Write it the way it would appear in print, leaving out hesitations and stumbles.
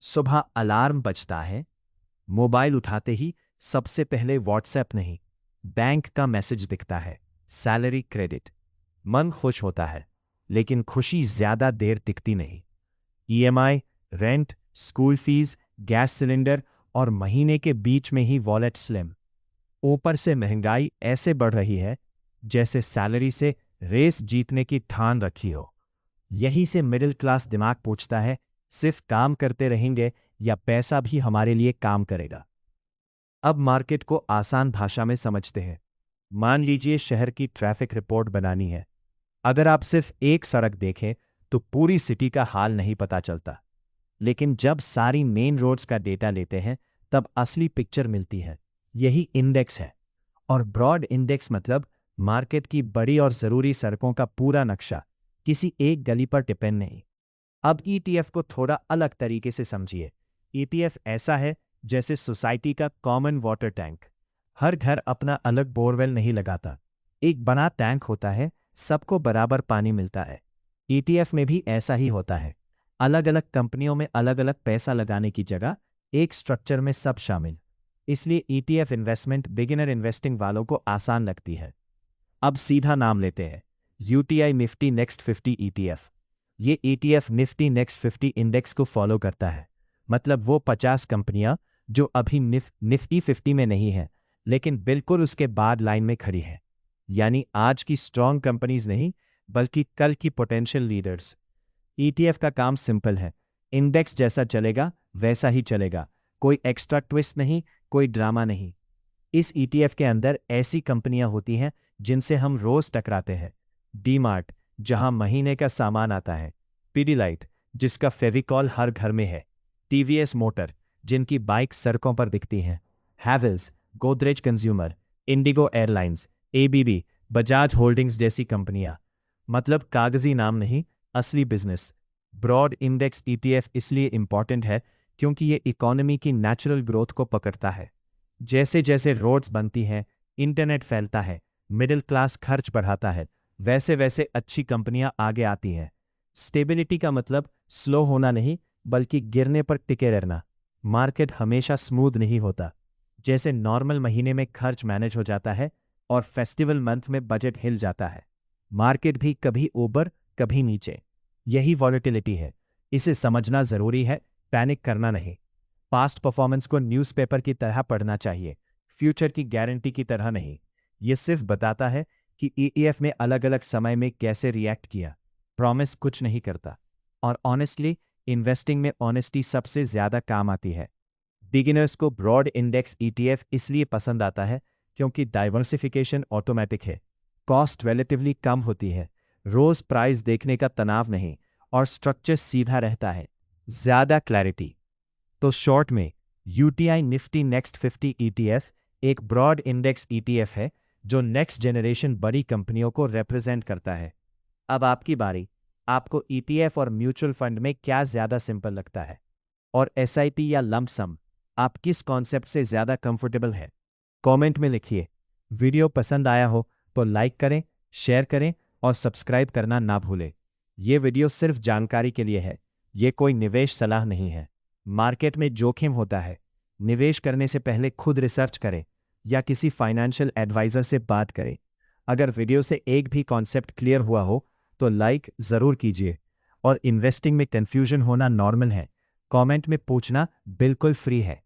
सुबह अलार्म बजता है, मोबाइल उठाते ही सबसे पहले व्हाट्सएप नहीं, बैंक का मैसेज दिखता है, सैलरी क्रेडिट। मन खुश होता है, लेकिन खुशी ज्यादा देर टिकती नहीं। EMI, rent, school fees, gas cylinder और महीने के बीच में ही वॉलेट स्लिम। ऊपर से महंगाई ऐसे बढ़ रही है जैसे सैलरी से रेस जीतने की ठान रखी हो। यहीं से मिडिल क्लास दिमाग पूछता है, सिर्फ काम करते रहेंगे या पैसा भी हमारे लिए काम करेगा। अब मार्केट को आसान भाषा में समझते हैं। मान लीजिए शहर की ट्रैफिक रिपोर्ट बनानी है। अगर आप सिर्फ एक सड़क देखें तो पूरी सिटी का हाल नहीं पता चलता, लेकिन जब सारी मेन रोड्स का डेटा लेते हैं तब असली पिक्चर मिलती है। यही इंडेक्स है। और ब्रॉड इंडेक्स मतलब मार्केट की बड़ी और जरूरी सड़कों का पूरा नक्शा, किसी एक गली पर डिपेंड नहीं। अब ईटीएफ को थोड़ा अलग तरीके से समझिए। ईटीएफ ऐसा है जैसे सोसाइटी का कॉमन वाटर टैंक। हर घर अपना अलग बोरवेल नहीं लगाता, एक बड़ा टैंक होता है, सबको बराबर पानी मिलता है। ईटीएफ में भी ऐसा ही होता है। अलग अलग कंपनियों में अलग अलग पैसा लगाने की जगह एक स्ट्रक्चर में सब शामिल। इसलिए ईटीएफ इन्वेस्टमेंट बिगिनर इन्वेस्टिंग वालों को आसान लगती है। अब सीधा नाम लेते हैं, यूटीआई निफ्टी नेक्स्ट 50 ईटीएफ। ये ईटीएफ निफ्टी नेक्स्ट 50 इंडेक्स को फॉलो करता है। मतलब वो 50 कंपनियां जो अभी निफ्टी 50 में नहीं है, लेकिन बिल्कुल उसके बाद लाइन में खड़ी है। यानी आज की स्ट्रॉन्ग कंपनीज नहीं, बल्कि कल की पोटेंशियल लीडर्स। ईटीएफ का काम सिंपल है, इंडेक्स जैसा चलेगा वैसा ही चलेगा, कोई एक्स्ट्रा ट्विस्ट नहीं, कोई ड्रामा नहीं। इस ईटीएफ के अंदर ऐसी कंपनियां होती हैं जिनसे हम रोज टकराते हैं। डीमार्ट, जहां महीने का सामान आता है। पीडीलाइट, जिसका फेविकॉल हर घर में है। टीवीएस मोटर, जिनकी बाइक सड़कों पर दिखती हैं। Havells, Godrej consumer, Indigo airlines, ABB, Bajaj holdings जैसी कंपनियां। मतलब कागजी नाम नहीं, असली बिजनेस। ब्रॉड इंडेक्स ईटीएफ इसलिए इंपॉर्टेंट है क्योंकि ये इकोनॉमी की नेचुरल ग्रोथ को पकड़ता है। जैसे जैसे रोड्स बनती हैं, इंटरनेट फैलता है, मिडिल क्लास खर्च बढ़ाता है, वैसे वैसे अच्छी कंपनियां आगे आती हैं। स्टेबिलिटी का मतलब स्लो होना नहीं, बल्कि गिरने पर टिके रहना। मार्केट हमेशा स्मूथ नहीं होता। जैसे नॉर्मल महीने में खर्च मैनेज हो जाता है और फेस्टिवल मंथ में बजट हिल जाता है, मार्केट भी कभी ऊपर कभी नीचे। यही वॉलेटिलिटी है। इसे समझना जरूरी है, पैनिक करना नहीं। पास्ट परफॉर्मेंस को न्यूज़पेपर की तरह पढ़ना चाहिए, फ्यूचर की गारंटी की तरह नहीं। ये सिर्फ बताता है कि ईटीएफ ने अलग अलग समय में कैसे रिएक्ट किया। प्रॉमिस कुछ नहीं करता। और ऑनेस्टली, इन्वेस्टिंग में ऑनेस्टी सबसे ज्यादा काम आती है। बिगिनर्स को ब्रॉड इंडेक्स ईटीएफ इसलिए पसंद आता है क्योंकि डाइवर्सिफिकेशन ऑटोमेटिक है, कॉस्ट रिलेटिवली कम होती है, रोज प्राइस देखने का तनाव नहीं, और स्ट्रक्चर सीधा रहता है। ज्यादा क्लैरिटी। तो शॉर्ट में, यूटीआई निफ्टी नेक्स्ट 50 ईटीएफ एक ब्रॉड इंडेक्स ईटीएफ है जो नेक्स्ट जनरेशन बड़ी कंपनियों को रिप्रेजेंट करता है। अब आपकी बारी। आपको ईटीएफ और म्यूचुअल फंड में क्या ज्यादा सिंपल लगता है? और एसआईपी या लंप सम, आप किस कॉन्सेप्ट से ज्यादा कंफर्टेबल है? कमेंट में लिखिए। वीडियो पसंद आया हो तो लाइक करें, शेयर करें और सब्सक्राइब करना ना भूलें। ये वीडियो सिर्फ जानकारी के लिए है, ये कोई निवेश सलाह नहीं है। मार्केट में जोखिम होता है, निवेश करने से पहले खुद रिसर्च करें या किसी फाइनेंशियल एडवाइजर से बात करें। अगर वीडियो से एक भी कॉन्सेप्ट क्लियर हुआ हो तो लाइक ज़रूर कीजिए। और इन्वेस्टिंग में कंफ्यूजन होना नॉर्मल है, कमेंट में पूछना बिल्कुल फ्री है।